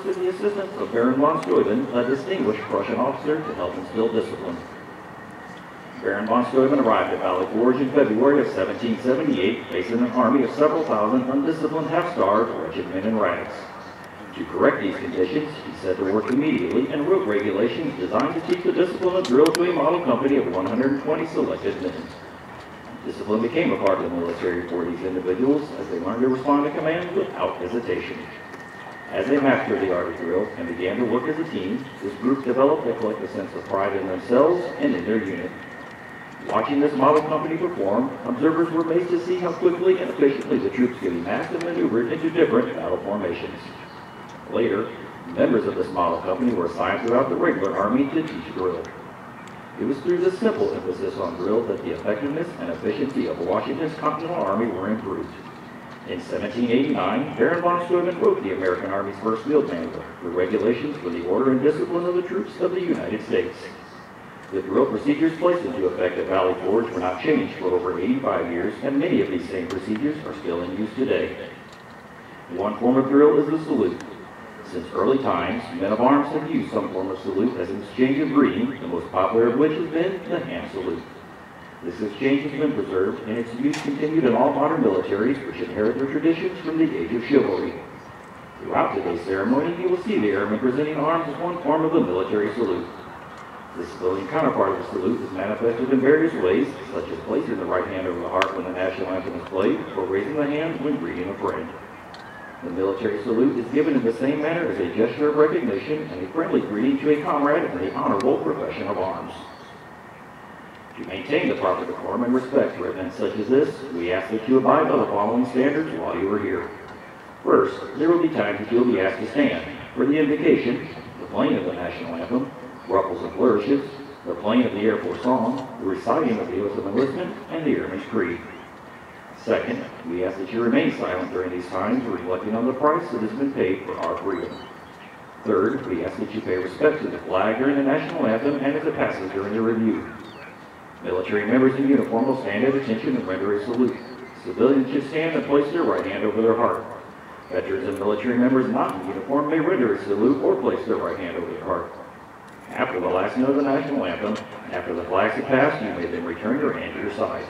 enlisted the assistance of Baron von Steuben, a distinguished Prussian officer, to help instill discipline. Baron von Steuben arrived at Valley Forge in February of 1778, facing an army of several thousand undisciplined, half-starved, wretched men in rags. To correct these conditions, he set to work immediately and wrote regulations designed to teach the discipline of drill to a model company of 120 selected men. Discipline became a part of the military for these individuals as they learned to respond to commands without hesitation. As they mastered the art of drill and began to work as a team, this group developed a collective sense of pride in themselves and in their unit. Watching this model company perform, observers were amazed to see how quickly and efficiently the troops could be massed and maneuvered into different battle formations. Later, members of this model company were assigned throughout the regular army to teach drill. It was through this simple emphasis on drill that the effectiveness and efficiency of Washington's Continental Army were improved. In 1789, Baron von Steuben wrote the American Army's first field manual, the regulations for the order and discipline of the troops of the United States. The drill procedures placed into effect at Valley Forge were not changed for over 85 years, and many of these same procedures are still in use today. One form of drill is the salute. Since early times, men of arms have used some form of salute as an exchange of greeting, the most popular of which has been the hand salute. This exchange has been preserved, and its use continued in all modern militaries which inherit their traditions from the age of chivalry. Throughout today's ceremony, you will see the airmen presenting arms as one form of the military salute. The civilian counterpart of the salute is manifested in various ways, such as placing the right hand over the heart when the national anthem is played, or raising the hand when greeting a friend. The military salute is given in the same manner as a gesture of recognition and a friendly greeting to a comrade in the honorable profession of arms. To maintain the proper decorum and respect for events such as this, we ask that you abide by the following standards while you are here. First, there will be times that you will be asked to stand for the invocation, the playing of the national anthem, ruffles and flourishes, the playing of the Air Force song, the reciting of the oath of enlistment, and the Airman's Creed. Second, we ask that you remain silent during these times, reflecting on the price that has been paid for our freedom. Third, we ask that you pay respect to the flag during the national anthem and as it passes during the review. Military members in uniform will stand at attention and render a salute. Civilians should stand and place their right hand over their heart. Veterans and military members not in uniform may render a salute or place their right hand over their heart. After the last note of the national anthem, after the flags have passed, you may then return your hand to your side.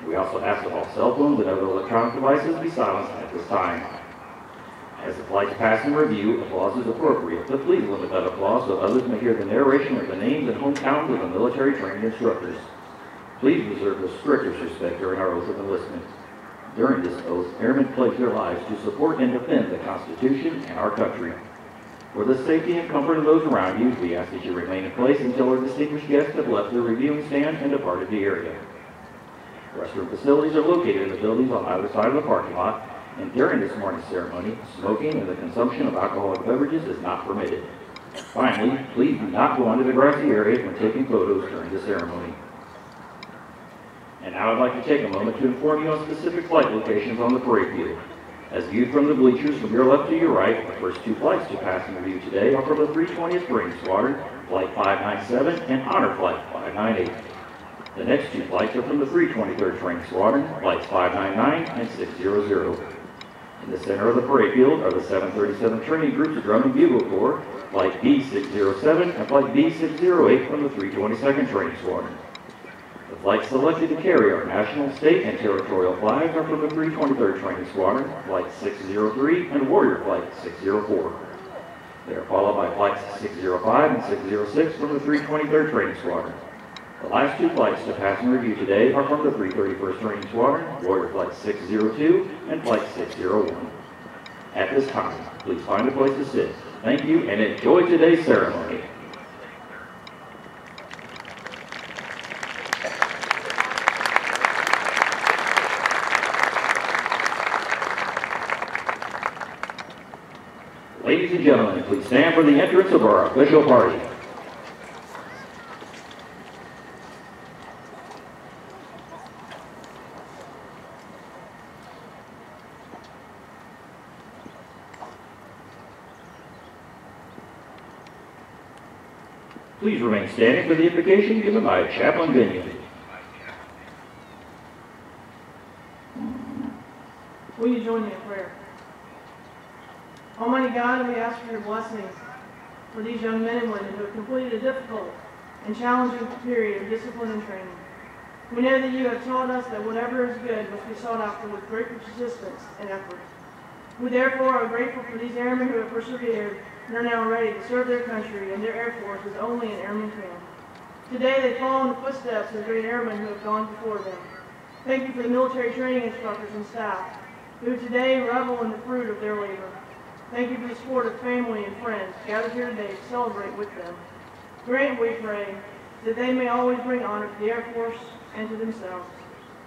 We also ask that all cell phones and other electronic devices be silenced at this time. As the flights pass in review, applause is appropriate, but please limit that applause so others may hear the narration of the names and hometowns of the military trained instructors. Please reserve the strictest respect during our oath of enlistment. During this oath, airmen pledge their lives to support and defend the Constitution and our country. For the safety and comfort of those around you, we ask that you remain in place until our distinguished guests have left the reviewing stand and departed the area. Restroom facilities are located in the buildings on either side of the parking lot, and during this morning's ceremony, smoking and the consumption of alcoholic beverages is not permitted. Finally, please do not go onto the grassy area when taking photos during the ceremony. And now I'd like to take a moment to inform you on specific flight locations on the parade field. As viewed from the bleachers from your left to your right, the first two flights to pass in review today are from the 320th Marine Squadron, Flight 597 and Honor Flight 598. The next two flights are from the 323rd Training Squadron, Flights 599 and 600. In the center of the parade field are the 737 Training Group's Drum and Bugle Corps, Flight B607 and Flight B608 from the 322nd Training Squadron. The flights selected to carry our national, state, and territorial flags are from the 323rd Training Squadron, Flight 603 and Warrior Flight 604. They are followed by Flights 605 and 606 from the 323rd Training Squadron. The last two flights to pass in review today are from the 331st Training Squadron, Warrior Flight 602 and Flight 601. At this time, please find a place to sit. Thank you and enjoy today's ceremony. Ladies and gentlemen, please stand for the entrance of our official party. Please remain standing for the invocation given by Chaplain Binion. Will you join me in prayer? Almighty God, God, we ask for your blessings for these young men and women who have completed a difficult and challenging period of discipline and training. We know that you have taught us that whatever is good must be sought after with great persistence and effort. We therefore are grateful for these airmen who have persevered and are now ready to serve their country and their Air Force as only an airman can. Today they follow in the footsteps of great airmen who have gone before them. Thank you for the military training instructors and staff who today revel in the fruit of their labor. Thank you for the support of family and friends gathered here today to celebrate with them. Grant, we pray, that they may always bring honor to the Air Force and to themselves.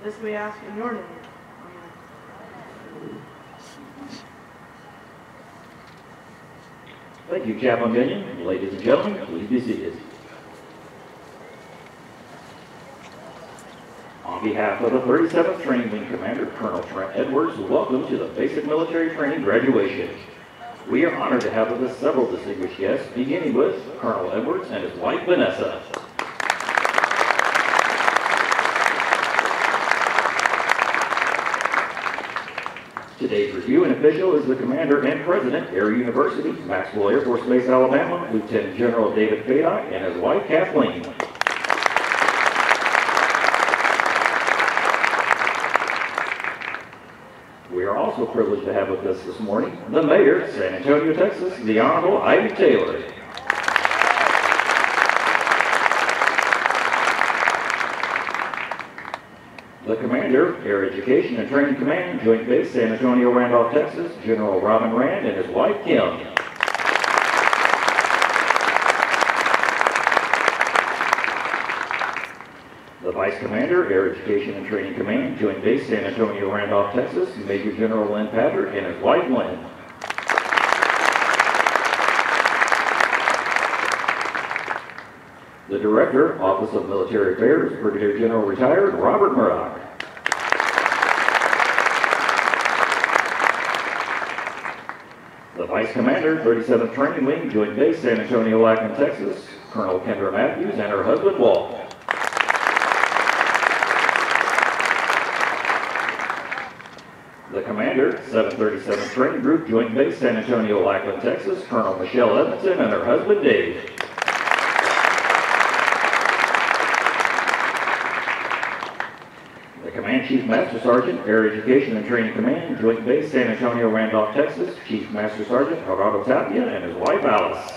This we ask in your name. Amen. Thank you, Chaplain Binion. Ladies and gentlemen, please be seated. On behalf of the 37th Training Wing Commander, Colonel Trent Edwards, welcome to the Basic Military Training Graduation. We are honored to have with us several distinguished guests, beginning with Colonel Edwards and his wife, Vanessa. Today's review and official is the Commander and President, Air University, Maxwell Air Force Base, Alabama, Lieutenant General David Faddock, and his wife, Kathleen. We are also privileged to have with us this morning the Mayor of San Antonio, Texas, the Honorable Ivy Taylor. The Commander, Air Education and Training Command, Joint Base San Antonio, Randolph, Texas, General Robin Rand and his wife, Kim. The Vice Commander, Air Education and Training Command, Joint Base San Antonio, Randolph, Texas, Major General Lynn Patrick and his wife, Lynn. The Director, Office of Military Affairs, Brigadier General Retired Robert Murdoch. The Vice Commander, 37th Training Wing, Joint Base San Antonio, Lackland, Texas, Colonel Kendra Matthews and her husband, Walt. The Commander, 737th Training Group, Joint Base San Antonio, Lackland, Texas, Colonel Michelle Edmondson and her husband, Dave. The Command Chief Master Sergeant, Air Education and Training Command, Joint Base San Antonio, Randolph, Texas, Chief Master Sergeant Gerardo Tapia and his wife, Alice.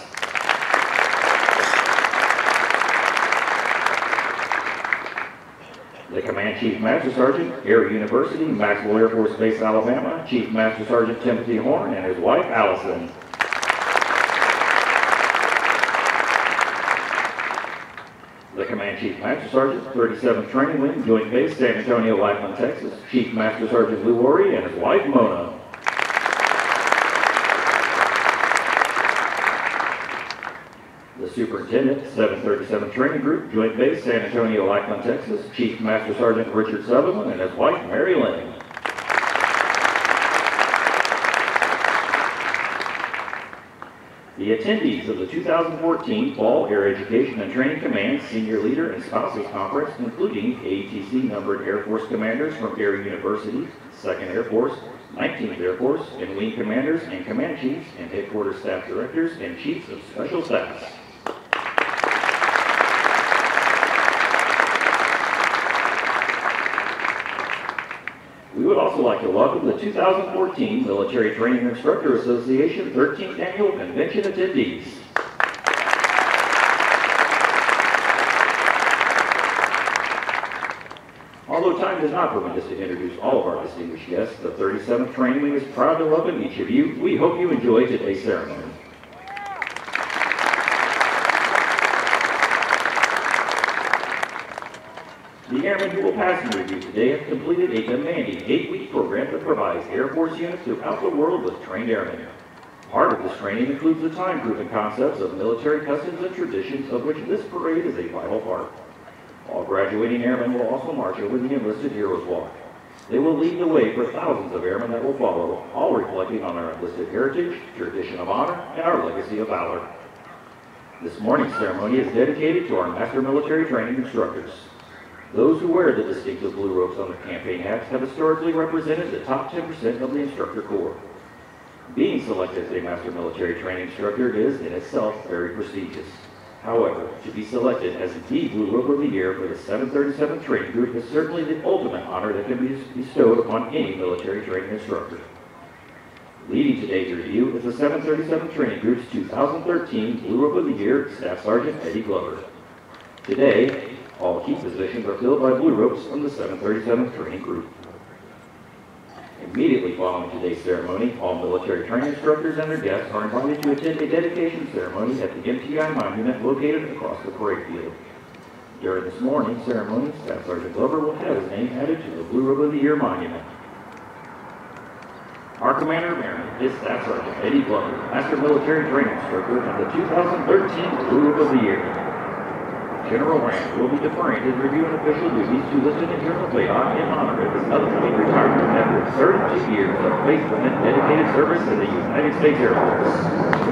The Command Chief Master Sergeant, Air University, Maxwell Air Force Base, Alabama, Chief Master Sergeant Timothy Horn and his wife, Allison. The Command Chief Master Sergeant, 37th Training Wing, Joint Base San Antonio, Lackland, Texas, Chief Master Sergeant Lou Worry and his wife, Mona. The Superintendent, 737th Training Group, Joint Base San Antonio, Lackland, Texas, Chief Master Sergeant Richard Sutherland and his wife, Mary Lynn. The attendees of the 2014 Fall Air Education and Training Command Senior Leader and Spouses Conference, including AETC numbered Air Force commanders from Air University, 2nd Air Force, 19th Air Force, and Wing Commanders and Command Chiefs and Headquarters Staff Directors and Chiefs of Special Staffs. We would also like to welcome the 2014 Military Training Instructor Association 13th Annual Convention attendees. Although time does not permit us to introduce all of our distinguished guests, the 37th Training Wing is proud to welcome each of you. We hope you enjoy today's ceremony. The airmen who will pass in review today have completed a demanding 8-week program that provides Air Force units throughout the world with trained airmen. Part of this training includes the time-proven concepts of military customs and traditions, of which this parade is a vital part. All graduating airmen will also march over the Enlisted Heroes Walk. They will lead the way for thousands of airmen that will follow, all reflecting on our enlisted heritage, tradition of honor, and our legacy of valor. This morning's ceremony is dedicated to our Master Military Training instructors. Those who wear the distinctive blue ropes on their campaign hats have historically represented the top 10% of the instructor corps. Being selected as a Master Military Training Instructor is in itself very prestigious. However, to be selected as the Blue Rope of the Year for the 737 Training Group is certainly the ultimate honor that can be bestowed upon any military training instructor. Leading today's review is the 737 Training Group's 2013 Blue Rope of the Year, Staff Sergeant Eddie Glover. Today, all key positions are filled by Blue Ropes from the 737 Training Group. Immediately following today's ceremony, all military training instructors and their guests are invited to attend a dedication ceremony at the MTI Monument located across the parade field. During this morning's ceremony, Staff Sergeant Glover will have his name added to the Blue Rope of the Year monument. Our Commander Emeritus is Staff Sergeant Eddie Glover, Master Military Training Instructor and the 2013 Blue Rope of the Year. General Rand will be deferring his review and official duties to Lieutenant General Blaylock in honor of his upcoming retirement after 32 years of faithful and dedicated service in the United States Air Force.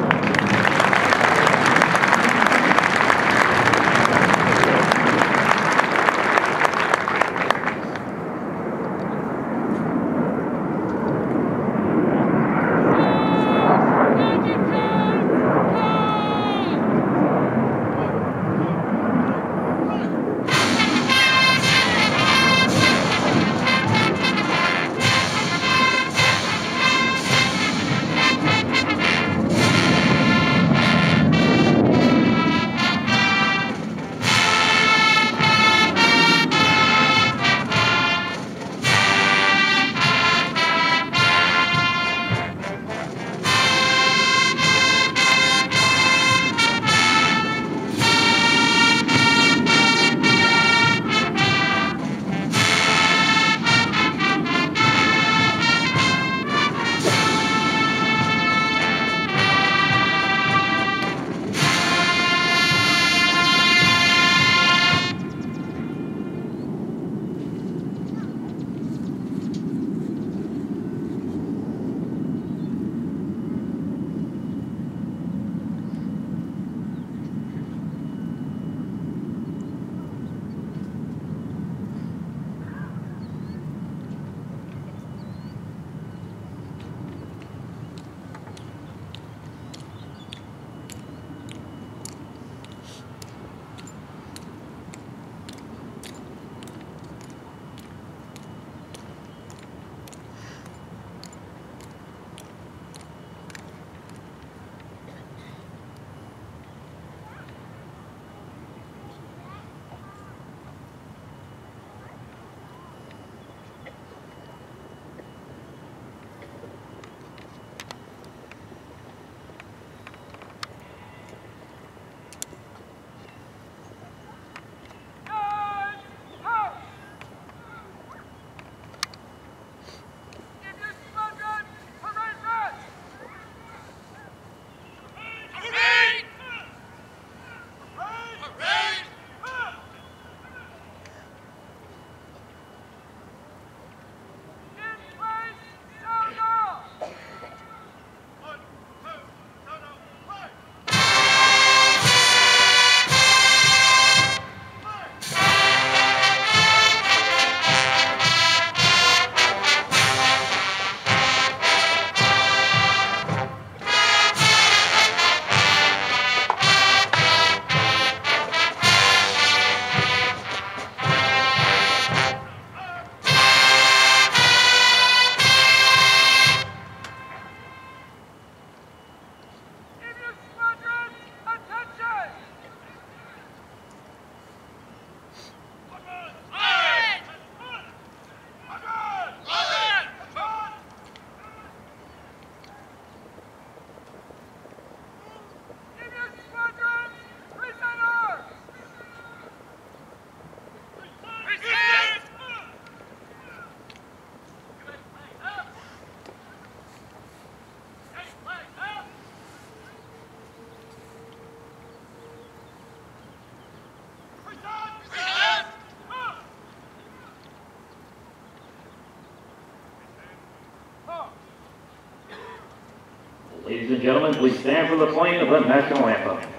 Ladies and gentlemen, please stand for the playing of the national anthem.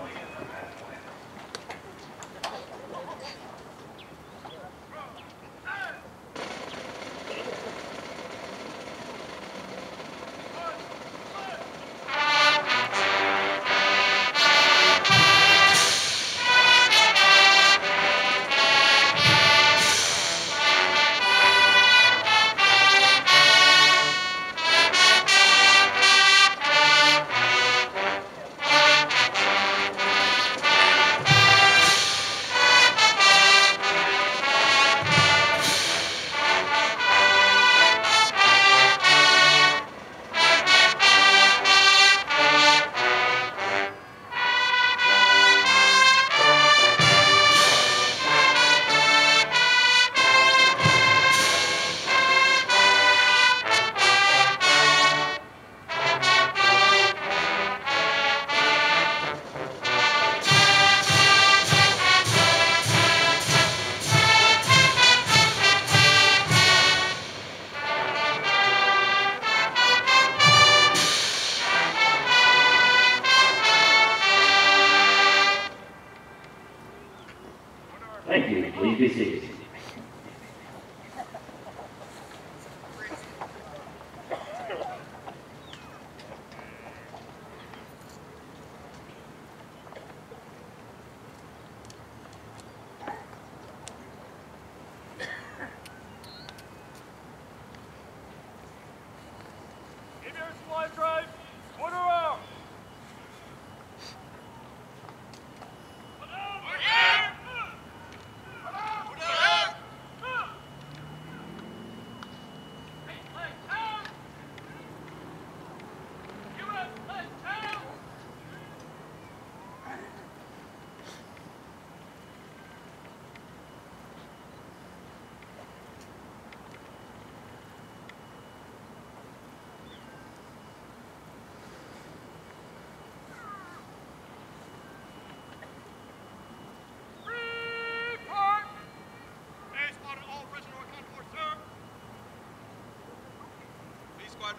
Thank you. Please be seated.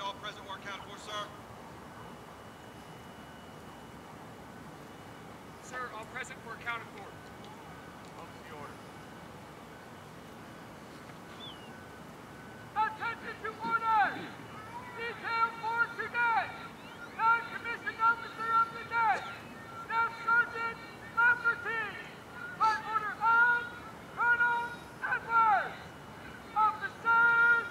All present or accounted for, sir. Sir, all present or accounted for. Up to the order. Attention to order! Detail for today! Non-commissioned officer of the day! Staff Sergeant Lafferty! By order of Colonel Edwards! Officers!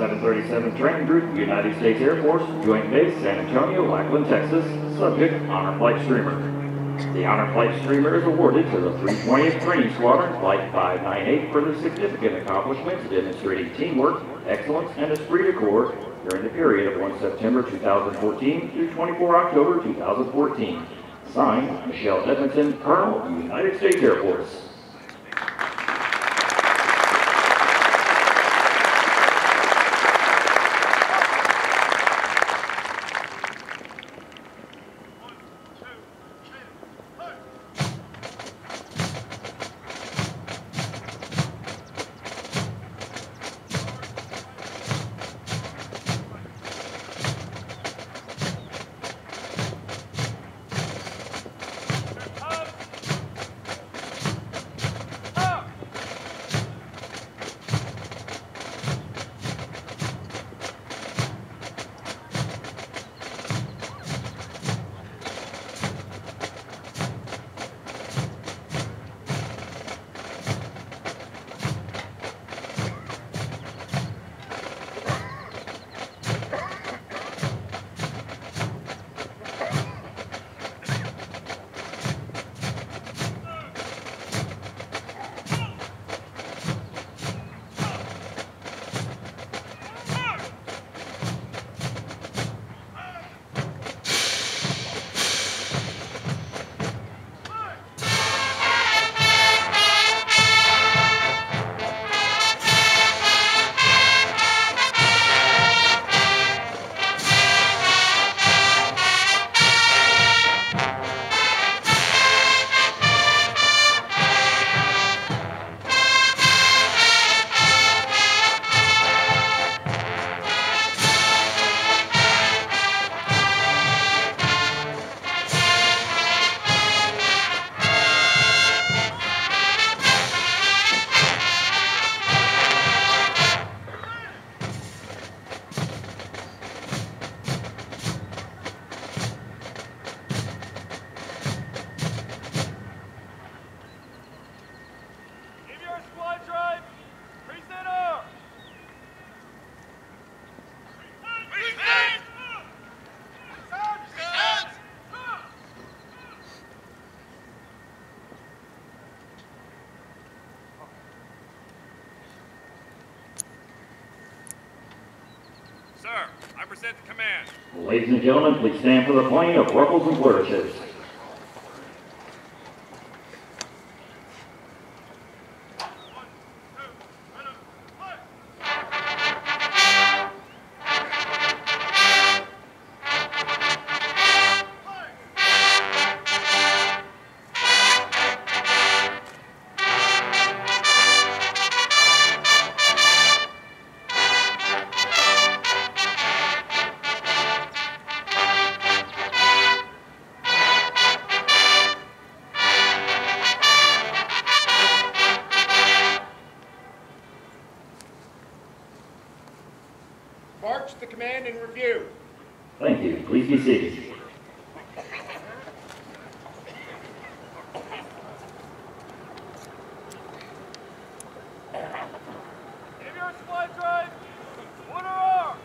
.737 Training Group, United States Air Force, Joint Base, San Antonio, Lackland, Texas. Subject, Honor Flight Streamer. The Honor Flight Streamer is awarded to the 320th Training Squadron, Flight 598, for their significant accomplishments demonstrating teamwork, excellence, and esprit de corps during the period of 1 September 2014 through 24 October 2014. Signed, Michelle Edmonton, Colonel, United States Air Force. Sir, I present the command. Ladies and gentlemen, please stand for the playing of ruffles and flourishes. March the command in review. Thank you. Please be seated. Give your supply drive. Order arms.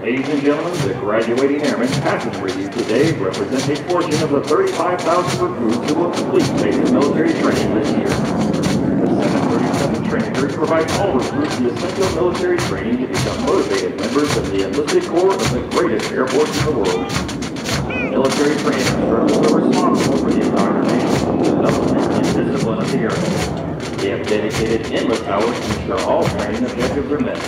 Ladies and gentlemen, the graduating airmen passing review today represent a portion of the 35,000 recruits who will complete basic military training this year. The 737 Training Group provides all recruits the essential military training to become motivated members of the enlisted corps of the greatest air force in the world. Military training instructors are responsible for the indoctrination, development, and discipline of the airmen. They have dedicated endless hours to ensure all training objectives are met.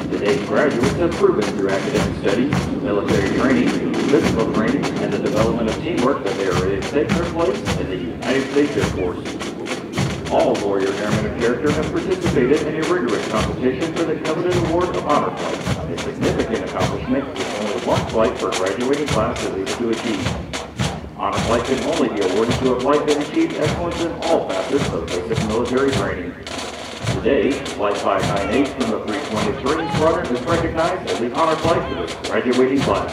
Today's graduates have proven through academic study, military training, physical training, and the development of teamwork that they are ready to take their place in the United States Air Force. All warrior airmen of character have participated in a rigorous competition for the coveted award of Honor Flight, a significant accomplishment which only one flight per graduating class is able to achieve. Honor Flight can only be awarded to a flight that achieves excellence in all facets of basic military training. Today, Flight 598 from the 323 Squadron is recognized as the honor flight for this graduating class.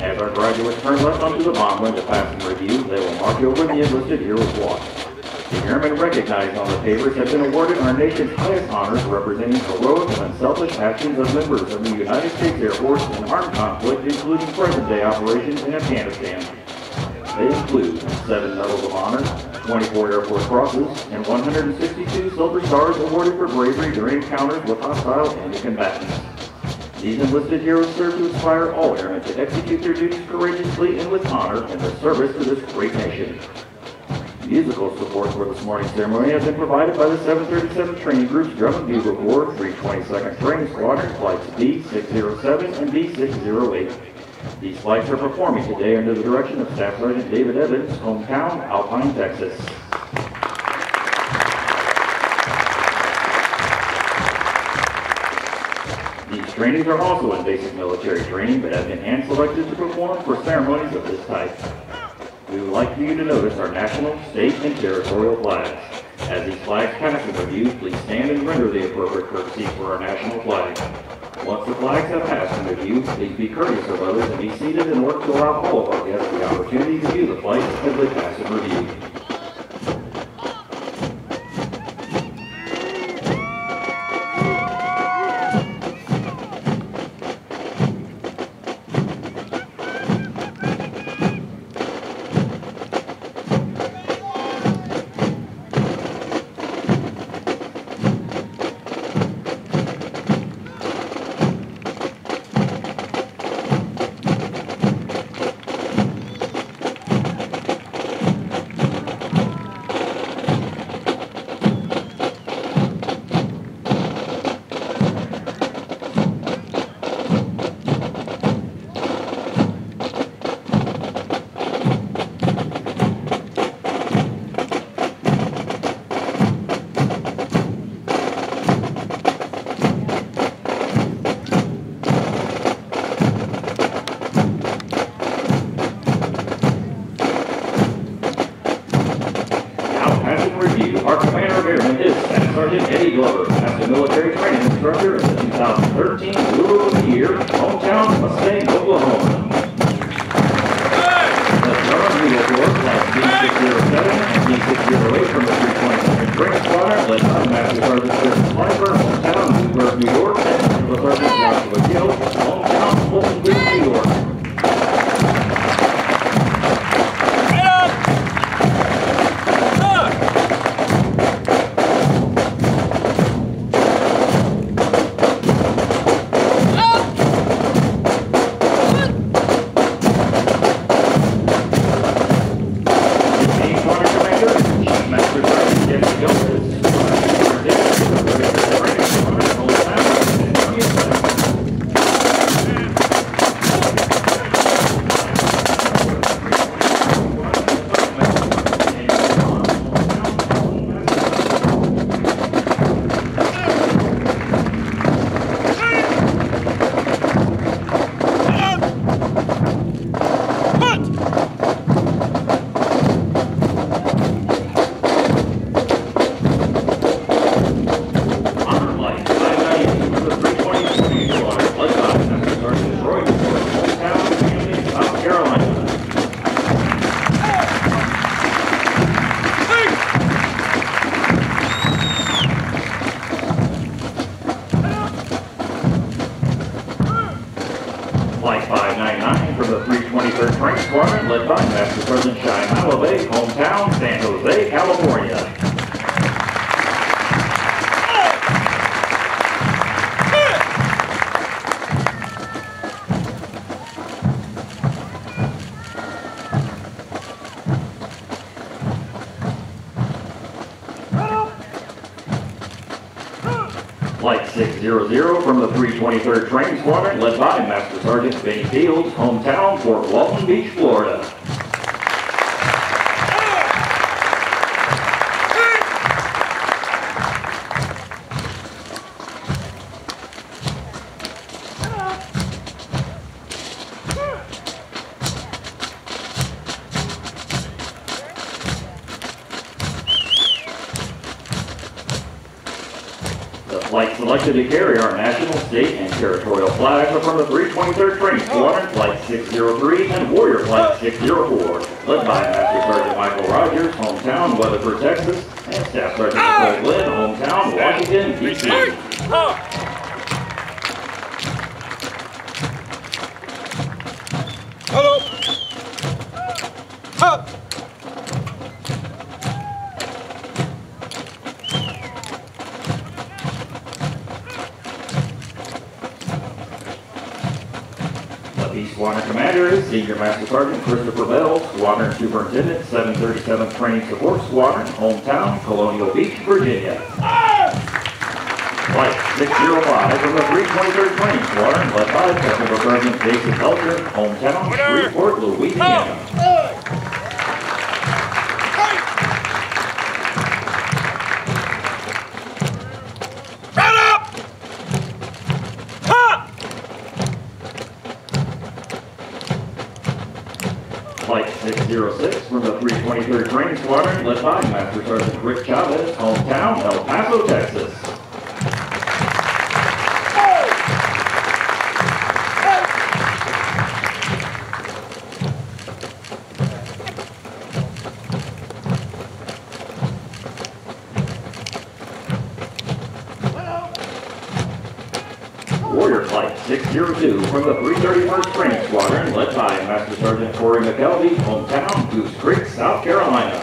As our graduates turn left onto the bomb run to pass and review, they will march over the enlisted heroes walk. The airmen recognized on the papers have been awarded our nation's highest honors, representing heroic and unselfish actions of members of the United States Air Force in armed conflict, including present-day operations in Afghanistan. They include 7 Medals of Honor, 24 Air Force Crosses, and 162 Silver Stars awarded for bravery during encounters with hostile enemy combatants. These enlisted heroes serve to inspire all airmen to execute their duties courageously and with honor in their service to this great nation. Musical support for this morning's ceremony has been provided by the 737 Training Group's Drum and Bugle Corps, 322nd Training Squadron, Flights B607 and B608. These flights are performing today under the direction of Staff Sergeant David Evans, hometown, Alpine, Texas. These trainings are also in basic military training, but have been hand-selected to perform for ceremonies of this type. We would like for you to notice our national, state, and territorial flags. As these flags pass in review, please stand and render the appropriate courtesy for our national flag. Once the flags have passed in review, please be courteous of others and be seated in order to allow all of our guests the opportunity to view the flights as they pass in review. Vehicle of the Year, Hometown Mustang, Oklahoma. The Durham Eagle Corps, Class D607 and D608 from the 322nd Drink Squadron, led by Master Sergeant Chris Slifer, Hometown Newburgh, New York, and Technical Sergeant Joshua Gill, Hometown Fulton Beach, New York. Flight 599 from the 323rd Train Squadron, led by Master Sergeant Shai Malavey, Hometown, San Jose, California. Flight 600 from the 323rd Train Squadron, led by Master Sergeant Benny Fields, Hometown, Fort Walton Beach, Florida. The flight selected to carry our national, state, and territorial flags are from the 323rd Train Squadron, Flight 603, and Warrior Flight 604, led by Master Sergeant Michael Rogers, Hometown, Weatherford, Texas, and Staff Sergeant Nicole Glenn, Hometown, Washington, D.C. Hello. Up. The B Squadron Commander is Senior Master Sergeant Christopher Bell, Squadron Superintendent, 737th Training Support Squadron, Hometown, Colonial Beach, Virginia. Flight 605 from the 323rd Training Squadron, led by Technical Sergeant Jason Belcher, Hometown, Shreveport, Louisiana. Flight 606 from the 323rd Training Squadron, led by Master Sergeant Rick Chavez, Hometown, El Paso, Texas. Warrior Flight 602 from the 331st Training Squadron, led by Master Sergeant Corey McKelvey, Hometown, Goose Creek, South Carolina.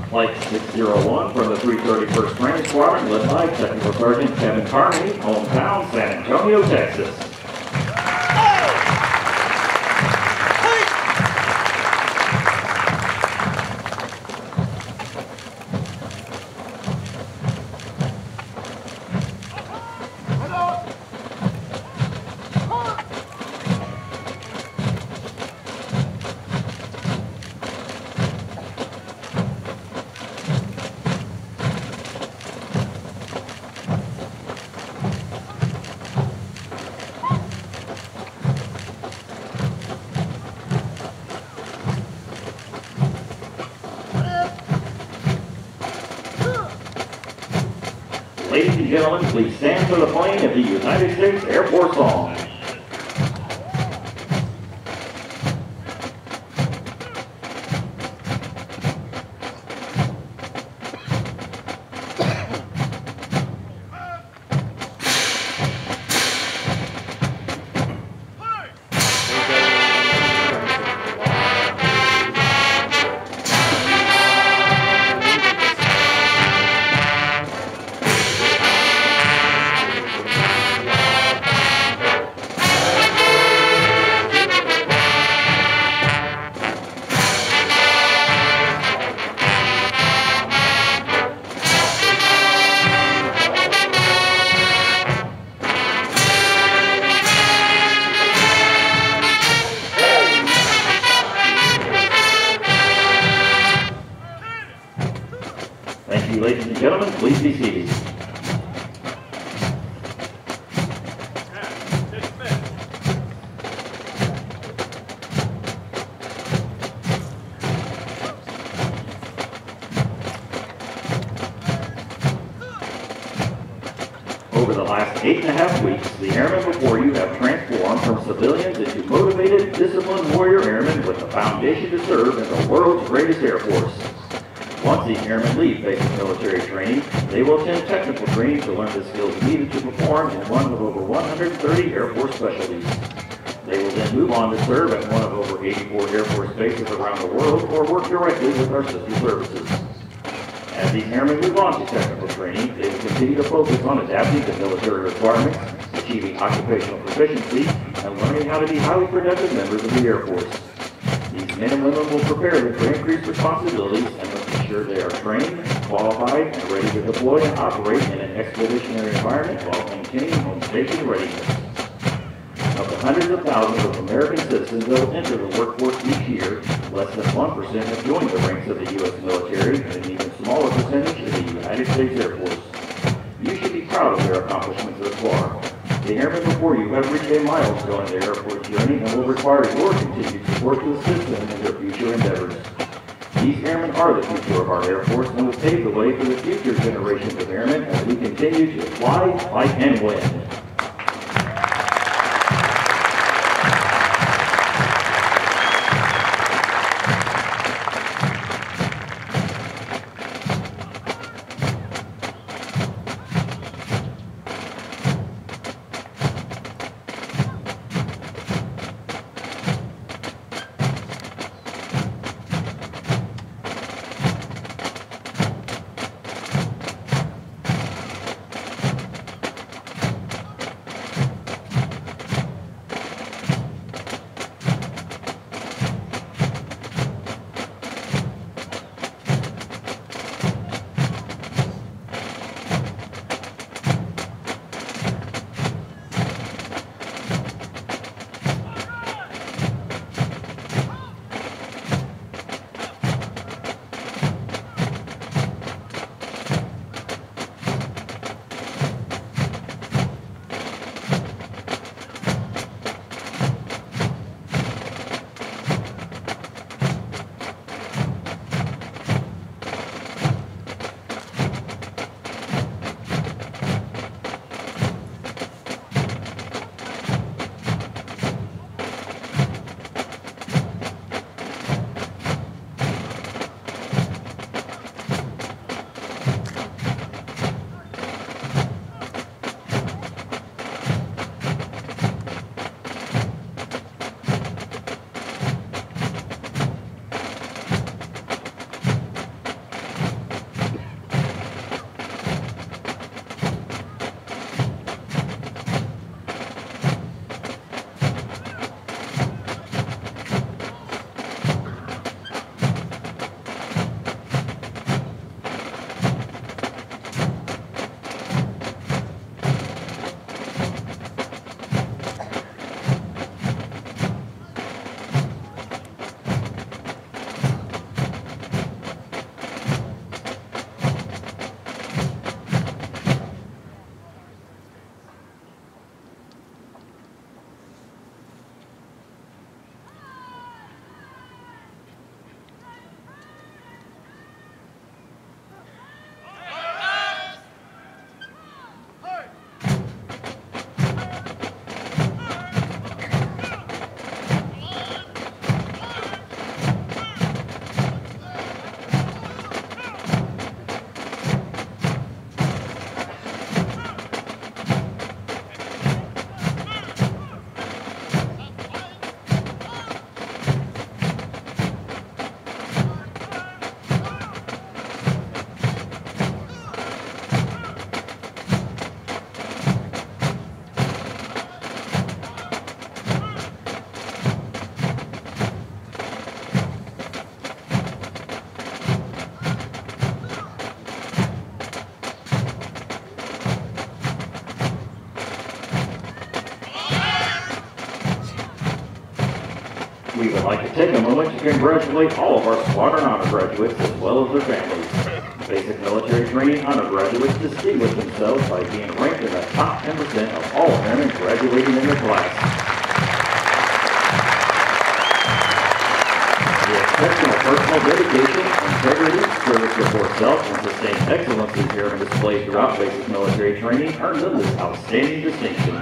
Flight 601 from the 331st Training Squadron, led by Technical Sergeant Kevin Carney, Hometown, San Antonio, Texas. gentlemen, please stand for the playing of the United States Air Force song. Thank you, ladies and gentlemen. Please be seated. Over the last 8.5 weeks, the airmen before you have transformed from civilians into motivated, disciplined warrior airmen with the foundation to serve in the world's greatest Air Force. Once these airmen leave basic military training, they will attend technical training to learn the skills needed to perform in one of over 130 Air Force specialties. They will then move on to serve at one of over 84 Air Force bases around the world or work directly with our sister services. As these airmen move on to technical training, they will continue to focus on adapting to military requirements, achieving occupational proficiency, and learning how to be highly productive members of the Air Force. These men and women will prepare them for increased responsibilities and will ensure they are trained, qualified, and ready to deploy and operate in an expeditionary environment while maintaining home station readiness. Of the hundreds of thousands of American citizens that will enter the workforce each year, less than 1% have joined the ranks of the U.S. military, and an even smaller percentage is the United States Air Force. You should be proud of their accomplishments thus far. The airmen before you have reached a milestone in their Air Force journey and will require your continued support to assist them in their future endeavors. These airmen are the future of our Air Force and will pave the way for the future generations of airmen as we continue to fly, fight, and win. We would like to take a moment to congratulate all of our Squadron Honor graduates as well as their families. Basic Military Training Honor graduates distinguish themselves by being ranked in the top 10% of all airmen graduating in their class. The exceptional personal dedication, integrity, service before self, and sustained excellence these airmen displayed throughout basic military training earned them this outstanding distinction.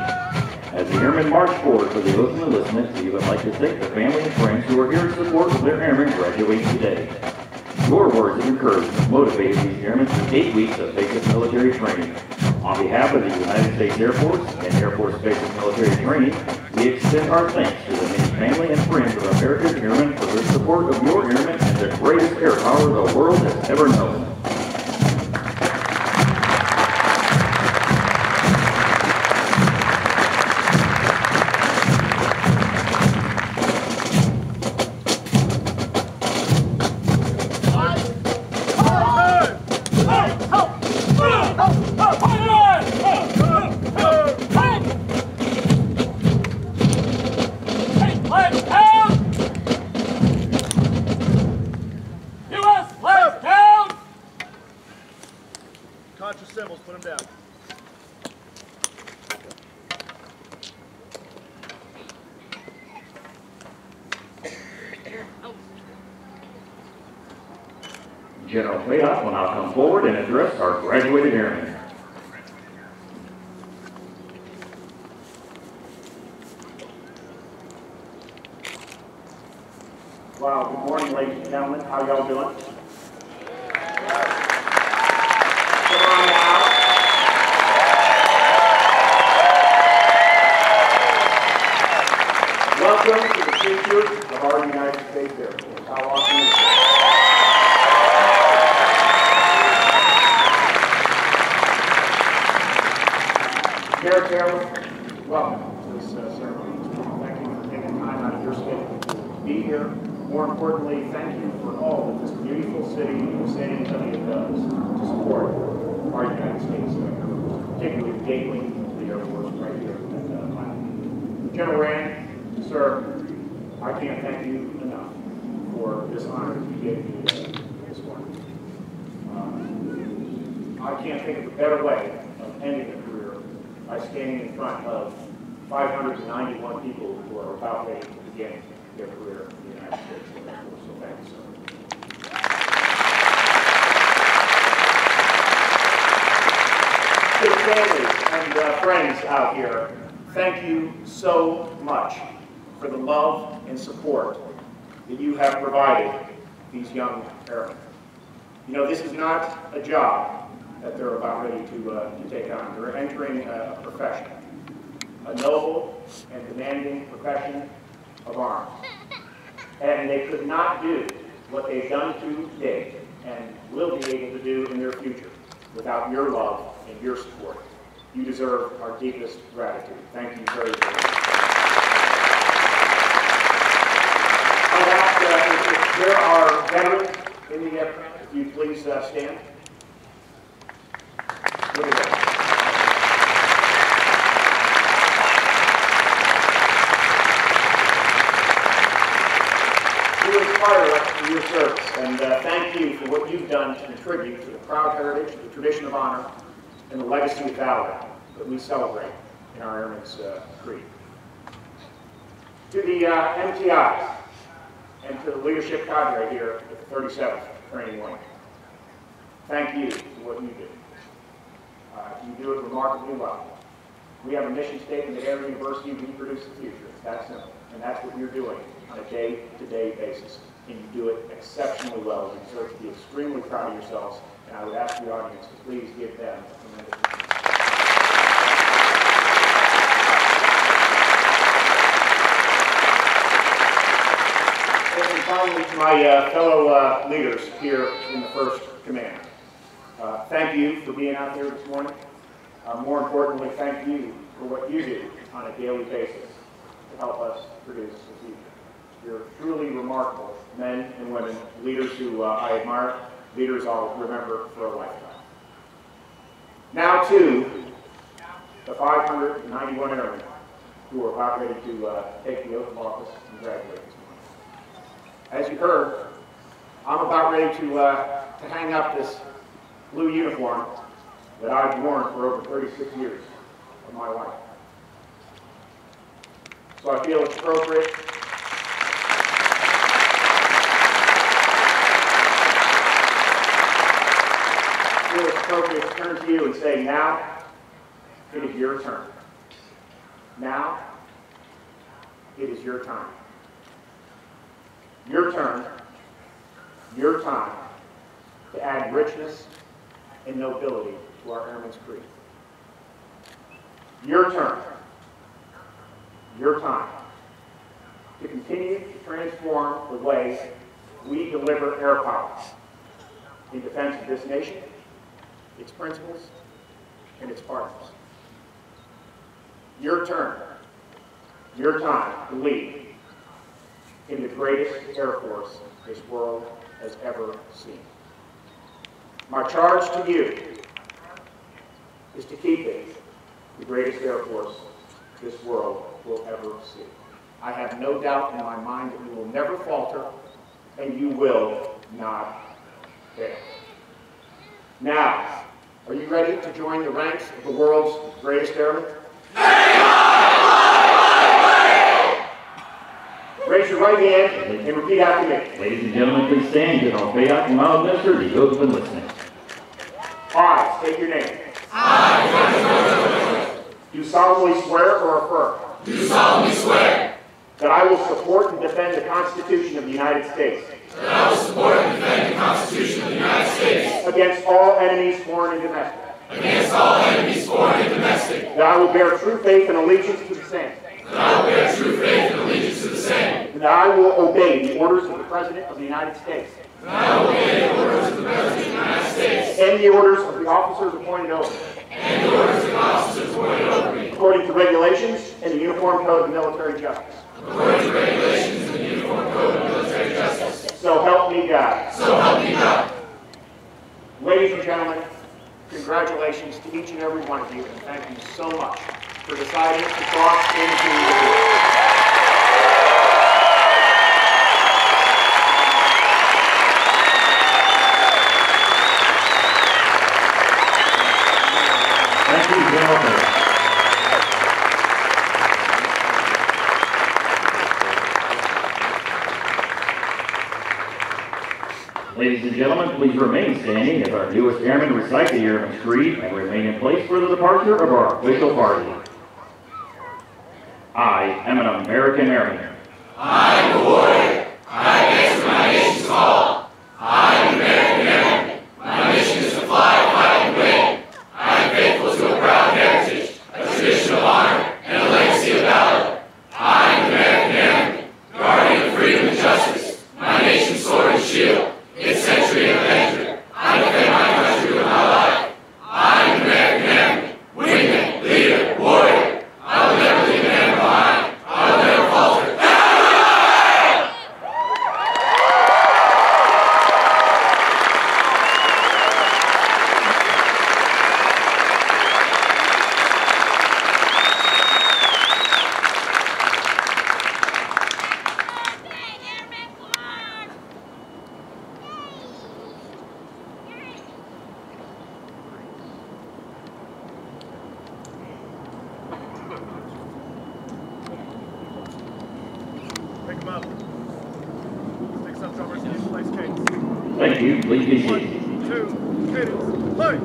As the airmen march forward for the oath of enlistment, we would like to thank the family and friends who are here in support of their airmen graduating today. Your words of encouragement motivated these airmen through 8 weeks of basic military training. On behalf of the United States Air Force and Air Force Basic Military Training, we extend our thanks to the many family and friends of America's airmen for their support of your airmen and the greatest air power the world has ever known. Contra symbols, put them down. General Fayot will now come forward and address our graduated airmen. Wow, good morning, ladies and gentlemen. How y'all doing? Welcome to the future of our United States Air Force. How awesome is it? Derek Taylor, welcome to this ceremony. Thank you for taking time out of your schedule to be here. More importantly, thank you for all that this beautiful city of San Antonio does to support our United States Air Force, particularly gateway to the Air Force right here at Miami. General Rand, sir, I can't thank you enough for this honor that you gave me this morning. I can't think of a better way of ending a career by standing in front of 591 people who are about ready to begin their career in the United States Air Force. So thank you, sir. To the families and friends out here, thank you so much for the love and support that you have provided these young airmen. You know, this is not a job that they're about ready to take on. They're entering a profession, a noble and demanding profession of arms. And they could not do what they've done to today and will be able to do in their future without your love and your support. You deserve our deepest gratitude. Thank you very, very much. I'd ask if there are veterans in the aircraft, if you please stand. Look at that. You inspire us through your service, and thank you for what you've done to contribute to the proud heritage, the tradition of honor, and the legacy of valor that we celebrate in our Airmen's Creed. To the MTIs and to the leadership cadre here at the 37th Training Wing, thank you for what you do. You do it remarkably well. We have a mission statement at Air University: we produce the future. It's that simple. And that's what you're doing on a day-to-day basis. And you do it exceptionally well. You deserve to be extremely proud of yourselves. And I would ask the audience to please give them a tremendous applause. And finally, to my fellow leaders here in the 1st Command. Thank you for being out there this morning. More importantly, thank you for what you do on a daily basis to help us produce the future. You're truly remarkable men and women, leaders who I admire, leaders I'll remember for a lifetime. Now to the 591 airmen who are about ready to take the oath of office and graduate this morning. As you heard, I'm about ready to hang up this blue uniform that I've worn for over 36 years of my life. So I feel it's appropriate to turn to you and say, now it is your turn. Now it is your time. Your turn, your time to add richness and nobility to our Airmen's Creed. Your turn, your time to continue to transform the way we deliver air power in defense of this nation, its principles, and its partners. Your turn, your time to lead in the greatest Air Force this world has ever seen. My charge to you is to keep it the greatest Air Force this world will ever see. I have no doubt in my mind that you will never falter and you will not fail. Now, are you ready to join the ranks of the world's greatest airmen? Raise your right hand and repeat after me. Ladies and gentlemen, please stand. General Fayette will now administer the oath of enlistment. I state your name. I do solemnly swear or affirm. Do solemnly swear. That I will support and defend the Constitution of the United States. That I will support and defend the Constitution of the United States. Against all enemies, foreign and domestic. Against all enemies, foreign and domestic. That I will bear true faith and allegiance to the same. That I will bear true faith and allegiance to the same. And that I will obey the orders of the President of the United States. That I will obey the orders of the President of the United States. And the orders of the officers appointed over me. And the orders of the officers appointed over me. According to regulations and the Uniform Code of Military Justice. According to regulations and the Uniform Code of Military Justice. So help me God. So help me God. Ladies and gentlemen, congratulations to each and every one of you, and thank you so much for deciding to cross into the war. Thank you, General Fayette. Ladies and gentlemen, please remain standing as our newest airmen recite the Airmen's Creed and remain in place for the departure of our official party. I am an American airman. I am a warrior. I answer my nation's call. I am an American airman. My mission is to fly, fight, and win. I am faithful to a proud heritage, a tradition of honor, and a legacy of valor. I am an American airman, guardian of freedom and justice, my nation's sword and shield, its century of adventure. I defend my country with my life. I am an American airman, wingman, leader, warrior. I will never leave an airman behind. I will never falter. Pick him up. Take some drummers and place cadence. Thank you. Please be seated. 2, cadence, play!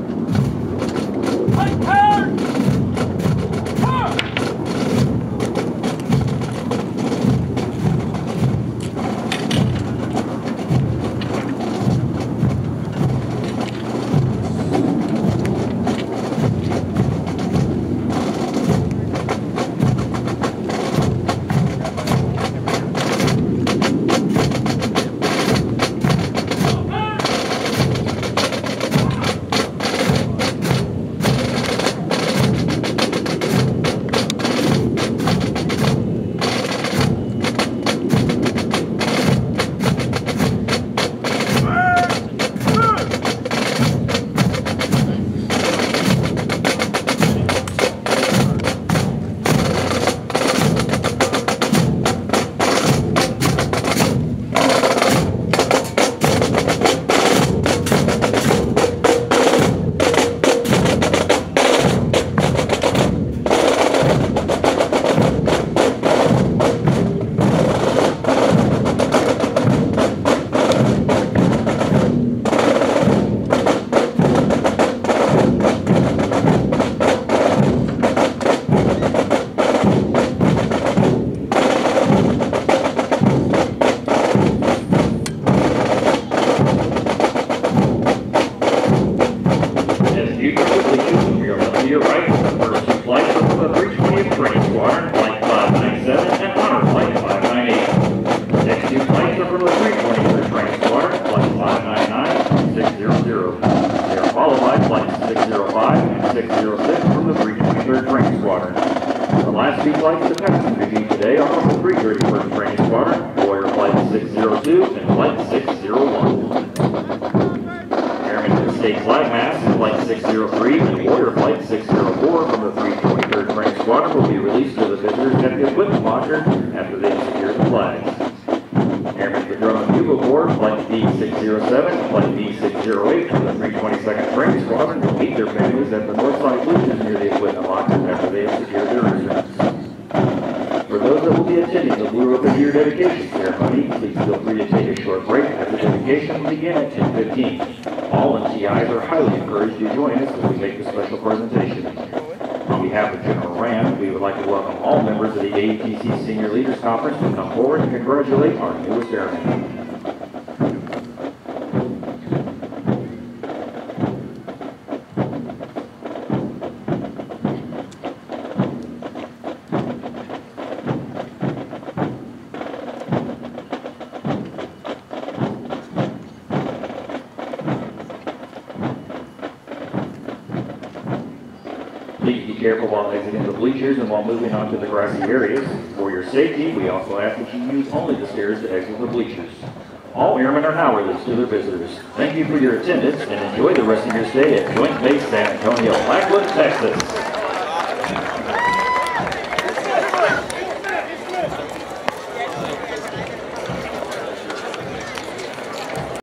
flights to passenger duty today are from the 331st Training Squadron, Warrior Flight 602 and Flight 601. Airmen to the state flag mast, Flight 603 and Warrior Flight 604 from the 323rd Training Squadron will be released to the visitors at the equipment locker after they secure the flags. Airmen to the Drum and Bugle Corps, Flight D607 and Flight D608 from the 322nd Training Squadron will meet their families at the Northside Luges near the equipment locker after they have secured their instruments. For those that will be attending the Blue Ribbon Year dedication ceremony, please feel free to take a short break as the dedication will begin at 10:15. All MTIs are highly encouraged to join us as we make the special presentation. On behalf of General Rand, we would like to welcome all members of the AETC Senior Leaders Conference to come forward and congratulate our newest airmen. Please be careful while exiting the bleachers and while moving on to the grassy areas. For your safety, we also ask that you use only the stairs to exit the bleachers. All airmen are now released to their visitors. Thank you for your attendance and enjoy the rest of your stay at Joint Base San Antonio, Blackwood, Texas.